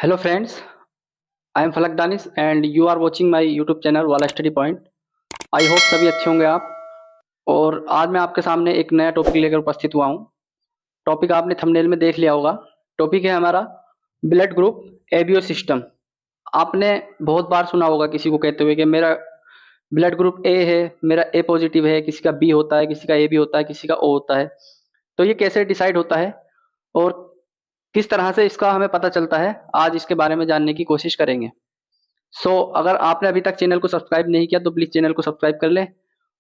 Hello friends, I am Falak Danis and you are watching my YouTube channel वाला study point. I hope सभी अच्छे होंगे आप। और आज मैं आपके सामने एक नया टॉपिक लेकर उपस्थित हुआ हूँ। टॉपिक आपने थंबनेल में देख लिया होगा। टॉपिक है हमारा ब्लड ग्रुप एबीओ सिस्टम। आपने बहुत बार सुना होगा किसी को कहते हुए कि मेरा ब्लड ग्रुप ए है, मेरा ए पॉजिटिव है, किसी का बी होता है, किसी का ए बी होता है, किसी का ओ होता है। तो ये कैसे डिसाइड होता है और किस तरह से इसका हमें पता चलता है, आज इसके बारे में जानने की कोशिश करेंगे। अगर आपने अभी तक चैनल को सब्सक्राइब नहीं किया तो प्लीज़ चैनल को सब्सक्राइब कर लें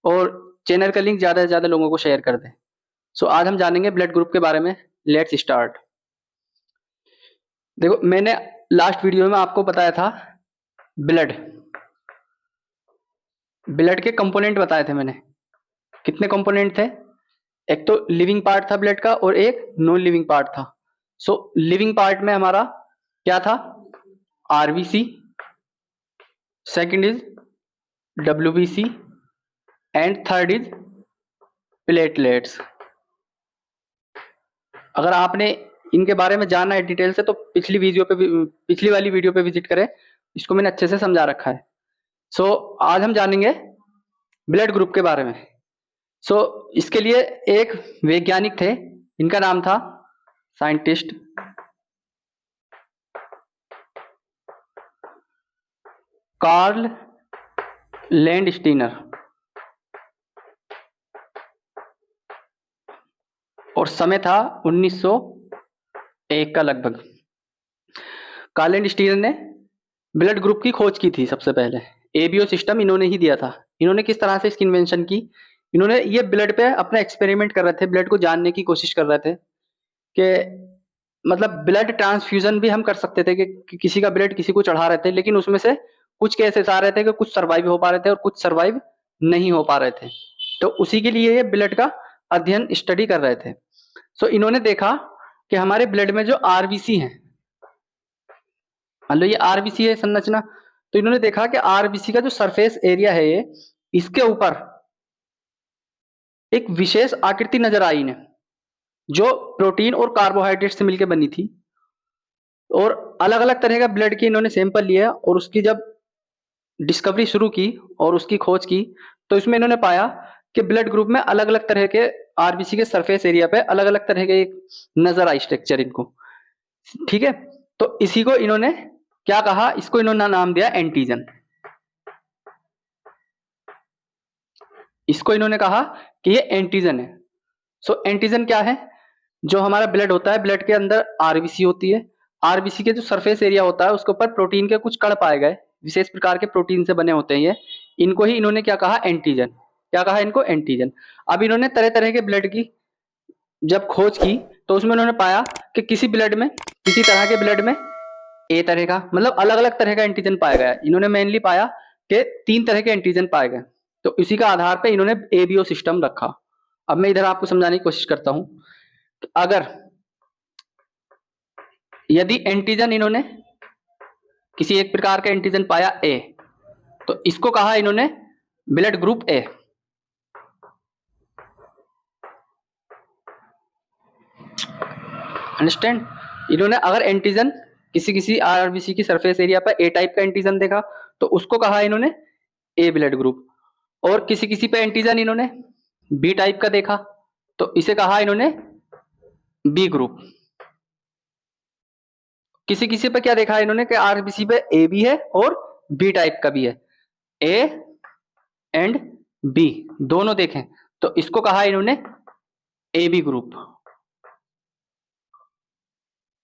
और चैनल का लिंक ज़्यादा से ज़्यादा लोगों को शेयर कर दें। आज हम जानेंगे ब्लड ग्रुप के बारे में। Let's start. देखो, मैंने लास्ट वीडियो में आपको बताया था ब्लड ब्लड के कंपोनेंट बताए थे मैंने। कितने कंपोनेंट थे? एक तो लिविंग पार्ट था ब्लड का और एक नॉन लिविंग पार्ट था। लिविंग पार्ट में हमारा क्या था? RBC, second is WBC and third is platelets. अगर आपने इनके बारे में जानना है डिटेल से तो पिछली वाली वीडियो पे विजिट करें। इसको मैंने अच्छे से समझा रखा है। आज हम जानेंगे ब्लड ग्रुप के बारे में। इसके लिए एक वैज्ञानिक थे, इनका नाम था साइंटिस्ट कार्ल लैंडस्टीनर, और समय था 1901 का लगभग। कार्ल लैंडस्टीनर ने ब्लड ग्रुप की खोज की थी सबसे पहले। एबीओ सिस्टम इन्होंने ही दिया था। इन्होंने किस तरह से इसकी इन्वेंशन की? इन्होंने ये ब्लड पे अपना एक्सपेरिमेंट कर रहे थे, ब्लड को जानने की कोशिश कर रहे थे कि मतलब ब्लड ट्रांसफ्यूजन भी हम कर सकते थे कि किसी का ब्लड किसी को चढ़ा रहे थे, लेकिन उसमें से कुछ केसेस आ रहे थे कि कुछ सर्वाइव हो पा रहे थे और कुछ सर्वाइव नहीं हो पा रहे थे। तो उसी के लिए ये ब्लड का अध्ययन स्टडी कर रहे थे। इन्होंने देखा कि हमारे ब्लड में जो आरबीसी है, मान लो ये आरबीसी है संरचना, तो इन्होंने देखा कि आरबीसी का जो सरफेस एरिया है ये, इसके ऊपर एक विशेष आकृति नजर आई इन्हें, जो प्रोटीन और कार्बोहाइड्रेट से मिलकर बनी थी। और अलग अलग तरह का ब्लड की इन्होंने सैंपल लिया और उसकी जब डिस्कवरी शुरू की और उसकी खोज की, तो इसमें इन्होंने पाया कि ब्लड ग्रुप में अलग अलग तरह के आरबीसी के सरफेस एरिया पे अलग अलग तरह के एक नजर आई स्ट्रक्चर इनको। ठीक है, तो इसी को इन्होंने क्या कहा? इसको इन्होंने नाम दिया एंटीजन। इसको इन्होंने कहा कि ये एंटीजन है। एंटीजन क्या है? जो हमारा ब्लड होता है, ब्लड के अंदर आरबीसी होती है। आरबीसी के जो सरफेस एरिया होता है उसके ऊपर प्रोटीन के कुछ कण पाए गए, विशेष प्रकार के प्रोटीन से बने होते हैं ये। इनको ही इन्होंने क्या कहा? एंटीजन। क्या कहा इनको? एंटीजन। अब इन्होंने तरह तरह के ब्लड की जब खोज की तो उसमें उन्होंने पाया कि किसी तरह के ब्लड में ए तरह का, मतलब अलग अलग तरह का एंटीजन पाया गया। इन्होंने मेनली पाया कि 3 तरह के एंटीजन पाए गए। तो इसी का आधार पे इन्होंने एबीओ सिस्टम रखा। अब मैं इधर आपको समझाने की कोशिश करता हूं। अगर यदि एंटीजन इन्होंने किसी एक प्रकार का एंटीजन पाया ए, तो इसको कहा इन्होंने ब्लड ग्रुप ए। अंडरस्टैंड? इन्होंने अगर एंटीजन किसी आरबीसी की सरफेस एरिया पर ए टाइप का एंटीजन देखा तो उसको कहा इन्होंने ए ब्लड ग्रुप। और किसी पे एंटीजन इन्होंने बी टाइप का देखा तो इसे कहा इन्होंने बी ग्रुप। किसी पे क्या देखा इन्होंने कि आरबीसी पे ए भी है और बी टाइप का भी है, ए एंड बी दोनों देखें तो इसको कहा इन्होंने ए बी ग्रुप।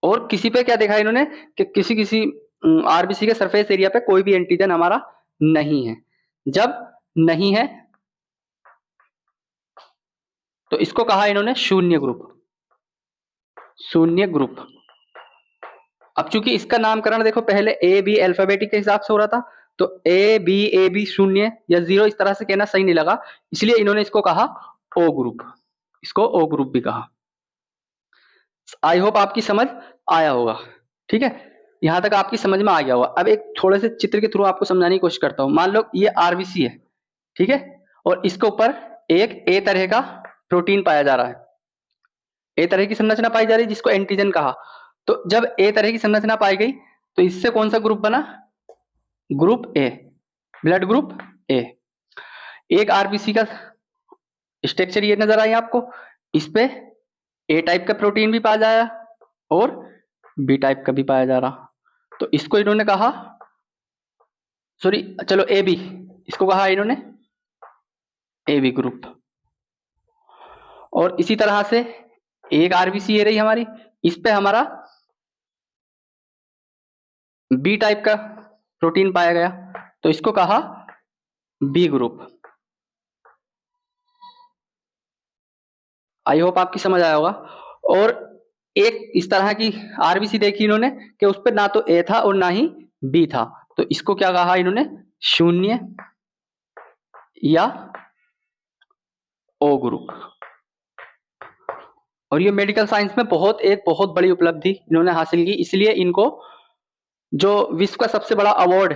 और किसी पे क्या देखा इन्होंने कि किसी आरबीसी के सरफेस एरिया पे कोई भी एंटीजन हमारा नहीं है। जब नहीं है तो इसको कहा इन्होंने शून्य ग्रुप। शून्य ग्रुप। अब चूंकि इसका नामकरण देखो, पहले ए बी अल्फाबेटिक के हिसाब से हो रहा था, तो ए बी शून्य या जीरो इस तरह से कहना सही नहीं लगा, इसलिए इन्होंने इसको कहा ओ ग्रुप। इसको ओ ग्रुप भी कहा। आई होप आपकी समझ आया होगा। ठीक है, यहां तक आपकी समझ में आ गया होगा। अब एक थोड़े से चित्र के थ्रू आपको समझाने की कोशिश करता हूं। मान लो ये आरबीसी है, ठीक है, और इसके ऊपर एक ए तरह का प्रोटीन पाया जा रहा है, ए तरह की संरचना पाई जा रही है जिसको एंटीजन कहा। तो जब ए तरह की संरचना पाई गई तो इससे कौन सा ग्रुप बना? Group A, blood group A. एक आरबीसी का स्ट्रक्चर ये नजर आई आपको, इस पे ए टाइप का प्रोटीन भी पाया जाया और बी टाइप का भी पाया जा रहा। तो इसको इन्होंने कहा, सॉरी चलो ए बी, इसको कहा इन्होंने ए बी ग्रुप। और इसी तरह से एक आरबीसी ये रही हमारी, इस पे हमारा बी टाइप का प्रोटीन पाया गया, तो इसको कहा बी ग्रुप। आई होप आपकी समझ आया होगा। और एक इस तरह की आरबीसी देखी इन्होंने कि उस पर ना तो ए था और ना ही बी था, तो इसको क्या कहा इन्होंने? शून्य या ओ ग्रुप। और ये मेडिकल साइंस में बहुत बड़ी उपलब्धि इन्होंने हासिल की, इसलिए इनको जो विश्व का सबसे बड़ा अवार्ड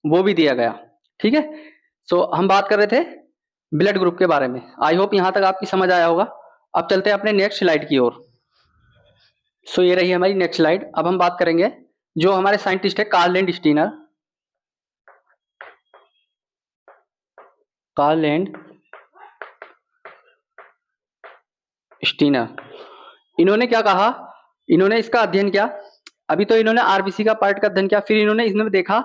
वो भी दिया गया। ठीक है, सो हम बात कर रहे थे ब्लड ग्रुप के बारे में। आई होप यहां तक आपकी समझ आया होगा। अब चलते हैं अपने नेक्स्ट स्लाइड की ओर। सो ये रही हमारी नेक्स्ट स्लाइड। अब हम बात करेंगे जो हमारे साइंटिस्ट है Karl Landsteiner. Karl Landsteiner, इन्होंने क्या कहा? इन्होंने इसका अध्ययन किया। अभी तो इन्होंने आरबीसी का पार्ट का अध्ययन किया, फिर इन्होंने इसमें देखा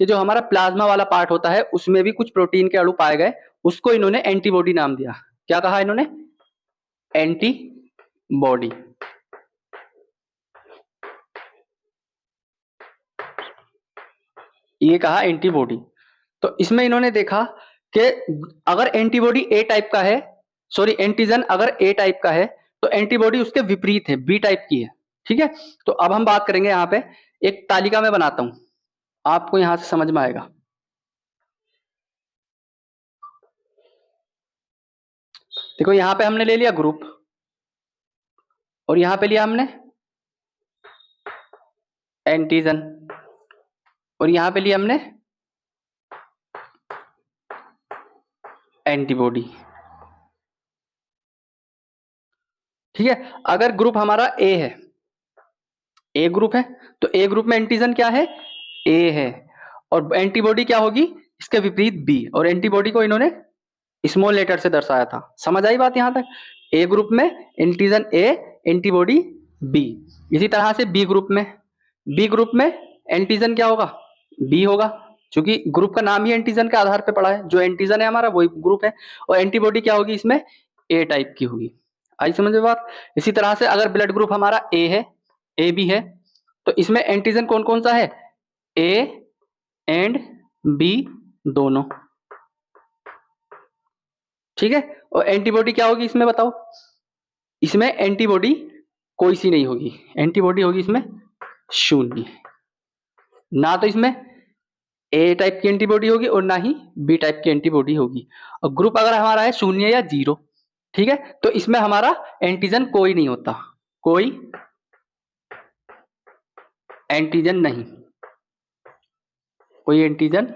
कि जो हमारा प्लाज्मा वाला पार्ट होता है उसमें भी कुछ प्रोटीन के अणु पाए गए, उसको इन्होंने एंटीबॉडी नाम दिया। क्या कहा इन्होंने? एंटीबॉडी। ये कहा एंटीबॉडी। तो इसमें इन्होंने देखा कि अगर एंटीबॉडी ए टाइप का है, सॉरी एंटीजन अगर ए टाइप का है तो एंटीबॉडी उसके विपरीत है, बी टाइप की है। ठीक है, तो अब हम बात करेंगे यहाँ पे, एक तालिका में बनाता हूं, आपको यहां से समझ में आएगा। देखो यहां पे हमने ले लिया ग्रुप, और यहां पे लिया हमने एंटीजन, और यहां पे लिया हमने एंटीबॉडी। ठीक है, अगर ग्रुप हमारा ए है, ए ग्रुप है, तो ए ग्रुप में एंटीजन क्या है? ए है, और एंटीबॉडी क्या होगी? इसके विपरीत बी, और एंटीबॉडी को इन्होंने स्मॉल लेटर से दर्शाया था। समझ आई बात यहां तक? ए ग्रुप में एंटीजन ए, एंटीबॉडी बी। इसी तरह से बी ग्रुप में, बी ग्रुप में एंटीजन क्या होगा? बी होगा, क्योंकि ग्रुप का नाम ही एंटीजन के आधार पे पड़ा है, जो एंटीजन है हमारा वही ग्रुप है। और एंटीबॉडी क्या होगी? इसमें ए टाइप की होगी। आई समझ में बात? इसी तरह से अगर ब्लड ग्रुप हमारा ए है, ए बी है, तो इसमें एंटीजन कौन कौन सा है? ए एंड बी दोनों। ठीक है, और एंटीबॉडी क्या होगी इसमें बताओ? इसमें एंटीबॉडी कोई सी नहीं होगी, एंटीबॉडी होगी इसमें शून्य। ना तो इसमें ए टाइप की एंटीबॉडी होगी और ना ही बी टाइप की एंटीबॉडी होगी। और ग्रुप अगर हमारा है शून्य या जीरो, ठीक है, तो इसमें हमारा एंटीजन कोई नहीं होता, कोई एंटीजन नहीं, कोई एंटीजन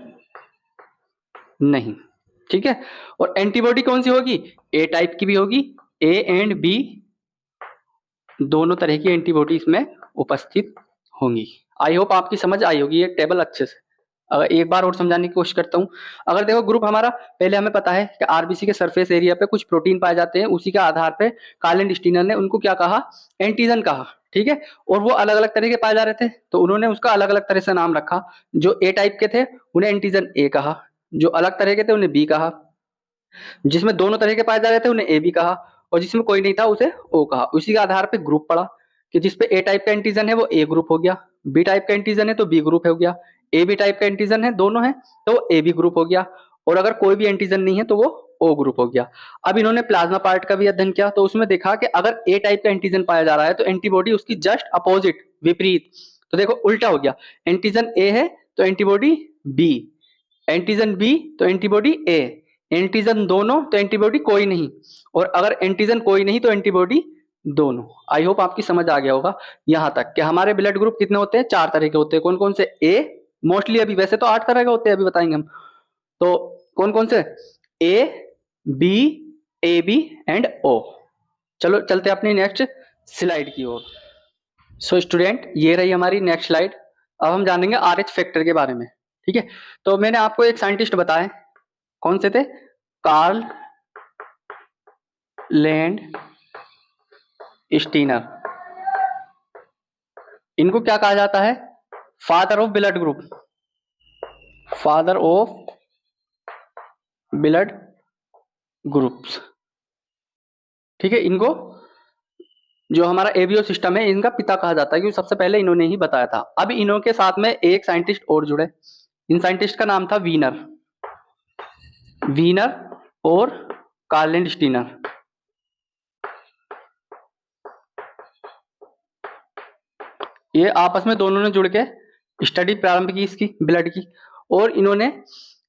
नहीं। ठीक है, और एंटीबॉडी कौन सी होगी? ए टाइप की भी होगी, ए एंड बी दोनों तरह की एंटीबॉडी इसमें उपस्थित होंगी। आई होप आपकी समझ आई होगी ये टेबल अच्छे से। अगर एक बार और समझाने की कोशिश करता हूं, अगर देखो ग्रुप हमारा, पहले हमें पता है कि आरबीसी के सरफेस एरिया पे कुछ प्रोटीन पाए जाते हैं, उसी के आधार पे कार्ल एंड स्टीनर ने उनको क्या कहा? एंटीजन कहा। ठीक है, और वो अलग अलग तरह के पाए जा रहे थे, तो उन्होंने उसका अलग अलग तरह से नाम रखा। जो ए टाइप के थे उन्हें एंटीजन ए कहा, जो अलग तरह के थे उन्हें बी कहा, जिसमें दोनों तरह के पाए जा रहे थे उन्हें ए बी कहा, और जिसमें कोई नहीं था उसे ओ कहा। उसी के आधार पे ग्रुप पड़ा कि जिसपे ए टाइप का एंटीजन है वो ए ग्रुप हो गया, बी टाइप का एंटीजन है तो बी ग्रुप हो गया, ए बी टाइप का एंटीजन है दोनों है तो वो ए बी ग्रुप हो गया, और अगर कोई भी एंटीजन नहीं है तो वो ओ ग्रुप हो गया। अब इन्होंने प्लाज्मा पार्ट का भी अध्ययन किया, तो उसमें देखा कि अगर ए टाइप का एंटीजन पाया जा रहा है तो एंटीबॉडी उसकी जस्ट अपोजिट, विपरीत। तो देखो उल्टा हो गया, एंटीजन ए है तो एंटीबॉडी बी, एंटीजन बी तो एंटीबॉडी ए, एंटीजन दोनों तो एंटीबॉडी कोई नहीं, और अगर एंटीजन कोई नहीं तो एंटीबॉडी दोनों। आई होप आपकी समझ आ गया होगा यहां तक कि हमारे ब्लड ग्रुप कितने होते हैं? 4 तरह के होते हैं। कौन कौन से? ए मोस्टली, अभी वैसे तो 8 तरह के होते हैं, अभी बताएंगे हम। तो कौन कौन से? A B, A B and O. चलो चलते हैं अपनी नेक्स्ट स्लाइड की ओर। सो स्टूडेंट, ये रही हमारी नेक्स्ट स्लाइड। अब हम जानेंगे RH फैक्टर के बारे में। ठीक है, तो मैंने आपको एक साइंटिस्ट बताए, कौन से थे? Karl Landsteiner. इनको क्या कहा जाता है? Father of blood group, father of blood groups. ठीक है, इनको जो हमारा एबीओ सिस्टम है इनका पिता कहा जाता है, क्योंकि सबसे पहले इन्होंने ही बताया था। अब इन्हों के साथ में एक साइंटिस्ट और जुड़े, इन साइंटिस्ट का नाम था वीनर, वीनर और कार्ल लैंड स्टीनर। ये आपस में दोनों ने जुड़ के स्टडी प्रारंभ की इसकी ब्लड की, और इन्होंने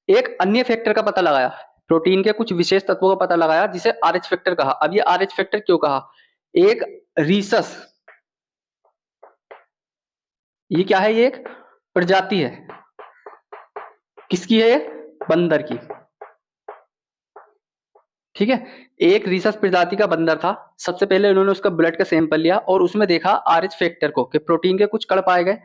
एक अन्य फैक्टर का पता लगाया, प्रोटीन के कुछ विशेष तत्वों का पता लगाया, जिसे RH फैक्टर कहा। अब ये RH फैक्टर क्यों कहा? एक रीसस, ये क्या है? ये एक प्रजाति है, किसकी है? ये बंदर की। ठीक है, एक रीसस प्रजाति का बंदर था। सबसे पहले उन्होंने उसका ब्लड का सैंपल लिया और उसमें देखा RH फैक्टर को, कि प्रोटीन के कुछ कण पाए गए।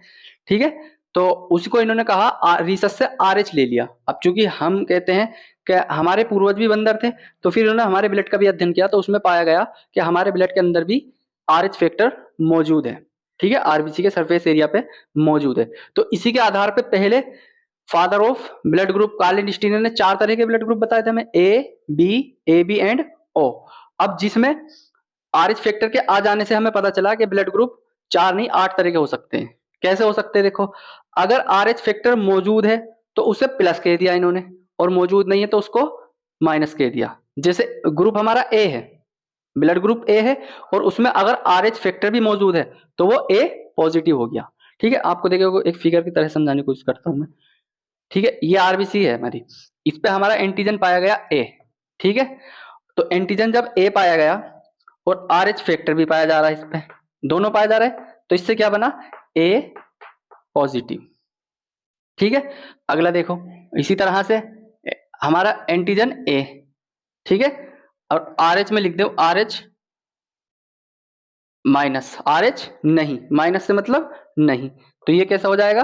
ठीक है, तो उसको इन्होंने कहा रीसस से RH ले लिया। अब चूंकि हम कहते हैं कि हमारे पूर्वज भी बंदर थे, तो फिर उन्होंने हमारे ब्लड का भी अध्ययन किया, तो उसमें पाया गया कि हमारे ब्लड के अंदर भी RH फैक्टर मौजूद है। ठीक है, RBC के सरफेस एरिया पे मौजूद है। तो इसी के आधार पे पहले father of blood group Karl Landsteiner ने 4 तरह के ब्लड ग्रुप बताए थे हमें, ए बी एंड ओ। अब जिसमें RH फैक्टर के आ जाने से हमें पता चला कि ब्लड ग्रुप 4 नहीं 8 तरह के हो सकते हैं। कैसे हो सकते हैं? देखो, अगर RH फैक्टर मौजूद है तो उसे प्लस कह दिया इन्होंने, और मौजूद नहीं है तो उसको माइनस कह दिया। जैसे ग्रुप हमारा ए है, ब्लड ग्रुप ए है, और उसमें अगर RH फैक्टर भी मौजूद है तो वो ए पॉजिटिव हो गया। ठीक है, आपको देखिए एक फिगर की तरह समझाने की कोशिश करता हूं मैं। ठीक है, ये RBC है हमारी, इस पे हमारा एंटीजन पाया गया ए। ठीक है, तो एंटीजन जब ए पाया गया और RH फैक्टर भी पाया जा रहा है, इस पे दोनों पाया जा रहा है, तो इससे क्या बना? ए पॉजिटिव। ठीक है, अगला देखो, इसी तरह से हमारा एंटीजन ए, ठीक है, और RH में लिख दो RH माइनस, RH नहीं, माइनस से मतलब नहीं, तो ये कैसा हो जाएगा?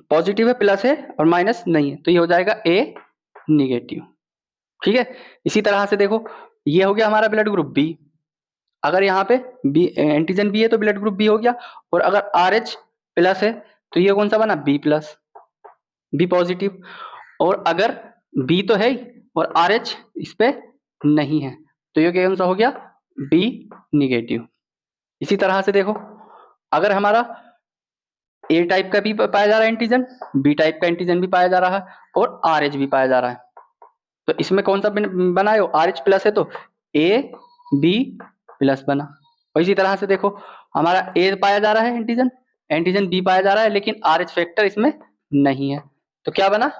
पॉजिटिव है, प्लस है, और माइनस नहीं है, तो ये हो जाएगा ए निगेटिव। ठीक है, इसी तरह से देखो, ये हो गया हमारा ब्लड ग्रुप बी। अगर यहाँ पे बी एंटीजन बी है तो ब्लड ग्रुप बी हो गया, और अगर RH प्लस है तो ये कौन सा बना? B plus, B positive. और अगर बी तो है ही और RH इस पे नहीं है, तो ये कौन सा हो गया? B negative. इसी तरह से देखो, अगर हमारा ए टाइप का भी पाया जा रहा है एंटीजन, बी टाइप का एंटीजन भी पाया जा रहा है, और RH भी पाया जा रहा है, तो इसमें कौन सा बनाए हो? RH प्लस है तो ए बी प्लस बना। और इसी तरह से देखो, हमारा ए पाया जा रहा है एंटीजन, एंटीजन बी पाया जा रहा है, लेकिन RH फैक्टर इसमें नहीं है, तो क्या बना?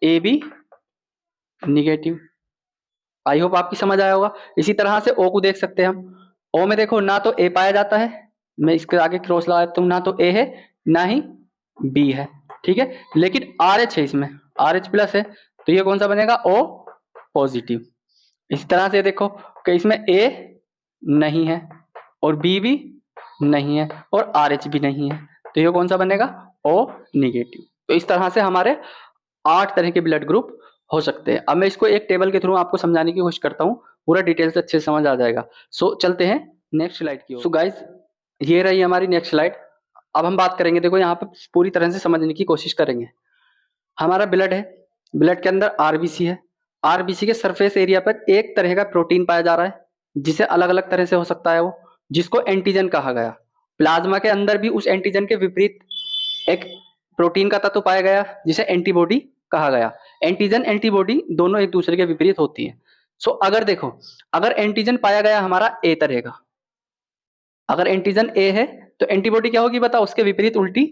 A B negative. I hope आपकी समझ आया होगा। इसी तरह से ओ को देख सकते हैं हम। ओ में देखो, ना तो ए पाया जाता है, मैं इसके आगे क्रॉस लगा देता हूं, ना तो ए है ना ही बी है। ठीक है, लेकिन RH है इसमें, RH प्लस है, तो ये कौन सा बनेगा? O positive. इसी तरह से देखो कि इसमें ए नहीं है और बी भी नहीं है और RH भी नहीं है, तो ये कौन सा बनेगा? O negative. तो इस तरह से हमारे 8 तरह के ब्लड ग्रुप हो सकते हैं। अब मैं इसको एक टेबल के थ्रू आपको समझाने की कोशिश करता हूँ, पूरा डिटेल से अच्छे से समझ आ जाएगा। सो चलते हैं नेक्स्ट स्लाइड की ओर। सो गाइस, ये रही हमारी नेक्स्ट स्लाइड। अब हम बात करेंगे, देखो यहाँ पे पूरी तरह से समझने की कोशिश करेंगे। हमारा ब्लड है, ब्लड के अंदर RBC है, RBC के सरफेस एरिया पर एक तरह का प्रोटीन पाया जा रहा है, जिसे अलग अलग तरह से हो सकता है वो, जिसको एंटीजन कहा गया। प्लाज्मा के अंदर भी उस एंटीजन के विपरीत एक प्रोटीन का तत्व पाया गया, जिसे एंटीबॉडी कहा गया। एंटीजन एंटीबॉडी दोनों एक दूसरे के विपरीत होती है। सो अगर देखो, अगर एंटीजन पाया गया हमारा ए तरह का, अगर एंटीजन ए है तो एंटीबॉडी क्या होगी बताओ? उसके विपरीत उल्टी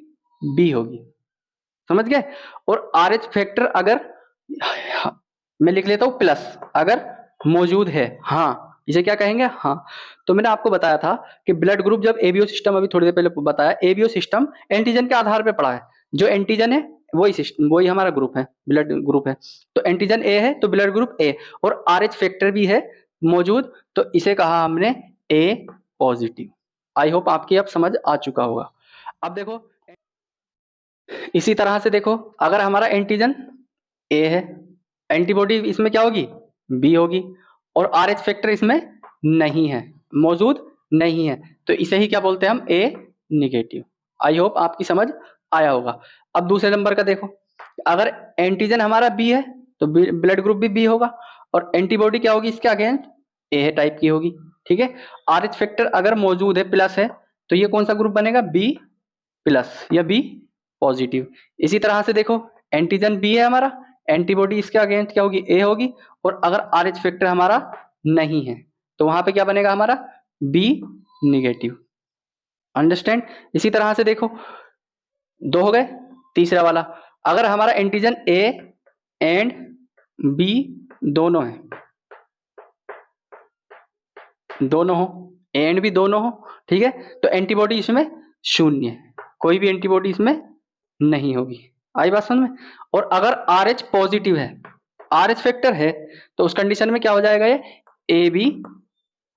बी होगी। समझ गए? और RH फैक्टर अगर मैं लिख लेता हूं प्लस, अगर मौजूद है, हाँ, इसे क्या कहेंगे? हाँ। तो मैंने आपको बताया था कि ब्लड ग्रुप जब एबीओ सिस्टम, अभी थोड़ी देर पहले बताया, एबीओ सिस्टम एंटीजन के आधार पर पड़ा है। जो एंटीजन है वही सिस्टम, वही हमारा ग्रुप है, ब्लड ग्रुप है। तो एंटीजन ए है तो ब्लड ग्रुप ए, और RH फैक्टर भी है मौजूद, तो इसे कहा हमने ए पॉजिटिव। आई होप आपकी अब समझ आ चुका होगा। अब देखो, इसी तरह से देखो, अगर हमारा एंटीजन ए है, एंटीबॉडी इसमें क्या होगी, बी होगी, और आर एच फैक्टर इसमें नहीं है, मौजूद नहीं है, तो इसे ही क्या बोलते हैं हम, ए निगेटिव। आई होप आपकी समझ आया होगा। अब दूसरे नंबर का देखो, अगर एंटीजन हमारा बी है तो ब्लड ग्रुप भी बी होगा, और एंटीबॉडी क्या होगी इसके अगेंस्ट, ए टाइप की होगी। ठीक है, आर एच फैक्टर अगर मौजूद है, प्लस है, तो ये कौन सा ग्रुप बनेगा, बी प्लस या बी पॉजिटिव। इसी तरह से देखो, एंटीजन बी है हमारा, एंटीबॉडी इसके अगेंस्ट क्या होगी, ए होगी, और अगर आर एच फैक्टर हमारा नहीं है तो वहां पे क्या बनेगा हमारा, बी निगेटिव। अंडरस्टैंड। इसी तरह से देखो, दो हो गए, तीसरा वाला, अगर हमारा एंटीजन ए एंड बी दोनों है, दोनों हो, ए एंड बी दोनों हो, ठीक है, तो एंटीबॉडी इसमें शून्य है, कोई भी एंटीबॉडी इसमें नहीं होगी। आई बात समझ में। और अगर आर एच पॉजिटिव है, आर एच फैक्टर है, तो उस कंडीशन में क्या हो जाएगा, ये ए बी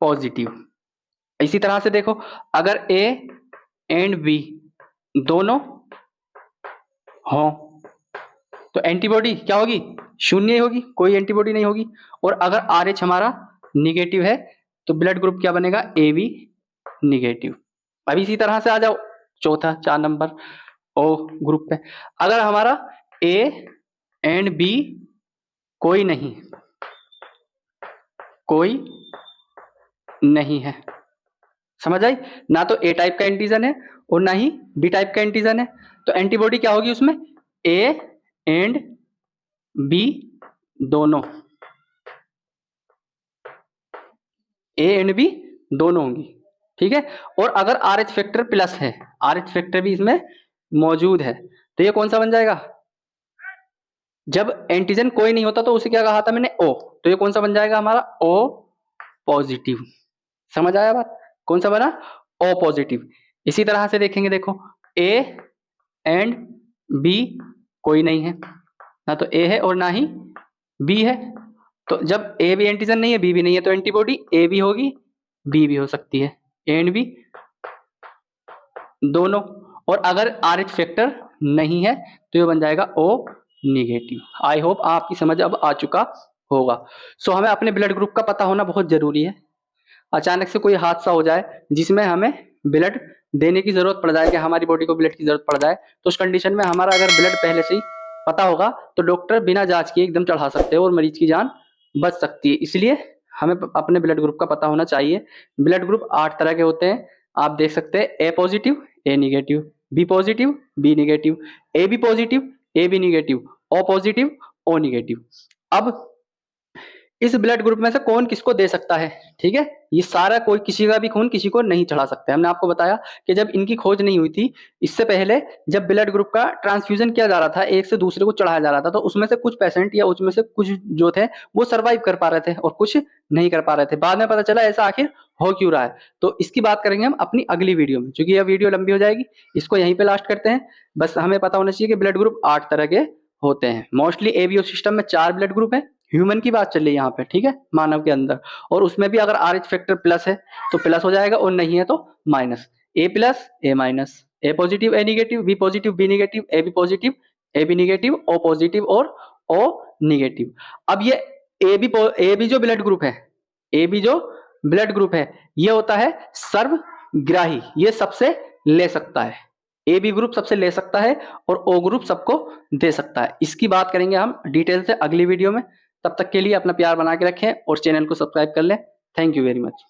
पॉजिटिव। इसी तरह से देखो, अगर ए एंड बी दोनों हो तो एंटीबॉडी क्या होगी, शून्य ही होगी, कोई एंटीबॉडी नहीं होगी। और अगर आर एच हमारा निगेटिव है तो ब्लड ग्रुप क्या बनेगा, ए बी निगेटिव। अब इसी तरह से आ जाओ चौथा, 4 नंबर ओ ग्रुप पे, अगर हमारा ए एंड बी कोई नहीं, कोई नहीं है, समझ आई, ना तो ए टाइप का एंटीजन है और ना ही बी टाइप का एंटीजन है, तो एंटीबॉडी क्या होगी उसमें, ए एंड बी दोनों, ए एंड बी दोनों होंगी। ठीक है, और अगर आर एच फैक्टर प्लस है, आर एच फैक्टर भी इसमें मौजूद है, तो ये कौन सा बन जाएगा, जब एंटीजन कोई नहीं होता तो उसे क्या कहा था मैंने, ओ, तो ये कौन सा बन जाएगा हमारा, ओ पॉजिटिव। समझ आया बात, कौन सा बना, ओ पॉजिटिव। इसी तरह से देखेंगे, देखो ए एंड बी कोई नहीं है, ना तो ए है और ना ही बी है, तो जब ए भी एंटीजन नहीं है, बी भी नहीं है, तो एंटीबॉडी ए भी होगी, बी भी हो सकती है, ए एंड बी दोनों। और अगर आर एच फैक्टर नहीं है तो ये बन जाएगा ओ निगेटिव। आई होप आपकी समझ अब आ चुका होगा। सो हमें अपने ब्लड ग्रुप का पता होना बहुत जरूरी है। अचानक से कोई हादसा हो जाए जिसमें हमें ब्लड देने की जरूरत पड़ जाए, कि हमारी बॉडी को ब्लड की जरूरत पड़ जाए, तो उस कंडीशन में हमारा अगर ब्लड पहले से ही पता होगा तो डॉक्टर बिना जांच किए एकदम चढ़ा सकते हैं और मरीज की जान बच सकती है। इसलिए हमें अपने ब्लड ग्रुप का पता होना चाहिए। ब्लड ग्रुप 8 तरह के होते हैं, आप देख सकते हैं, A positive, A negative, B positive, B negative, A B positive, A B negative, O positive, O negative. अब इस ब्लड ग्रुप में से कौन किसको दे सकता है, ठीक है, ये सारा, कोई किसी का भी खून किसी को नहीं चढ़ा सकता है। हमने आपको बताया कि जब इनकी खोज नहीं हुई थी, इससे पहले जब ब्लड ग्रुप का ट्रांसफ्यूजन किया जा रहा था, एक से दूसरे को चढ़ाया जा रहा था, तो उसमें से कुछ पेशेंट या उसमें से कुछ जो थे वो सर्वाइव कर पा रहे थे और कुछ नहीं कर पा रहे थे। बाद में पता चला ऐसा आखिर हो क्यों रहा है, तो इसकी बात करेंगे हम अपनी अगली वीडियो में, क्योंकि यह वीडियो लंबी हो जाएगी। इसको यहीं पे लास्ट करते हैं। बस हमें पता होना चाहिए कि ब्लड ग्रुप 8 तरह के होते हैं। मोस्टली एबीओ सिस्टम में 4 ब्लड ग्रुप है, ह्यूमन की बात चल रही है यहाँ पे, ठीक है, मानव के अंदर, और उसमें भी अगर आर एच फैक्टर प्लस है तो प्लस हो जाएगा, और नहीं है तो minus, A plus, A minus, A positive, A negative, B positive, B negative, A B positive, A B negative, O positive और ओ निगेटिव। अब ये ए बी जो ब्लड ग्रुप है, ए बी जो ब्लड ग्रुप है, ये होता है सर्वग्राही, ये सबसे ले सकता है। ए बी ग्रुप सबसे ले सकता है और ओ ग्रुप सबको दे सकता है। इसकी बात करेंगे हम डिटेल से अगली वीडियो में। तब तक के लिए अपना प्यार बना के रखें और चैनल को सब्सक्राइब कर लें। Thank you very much.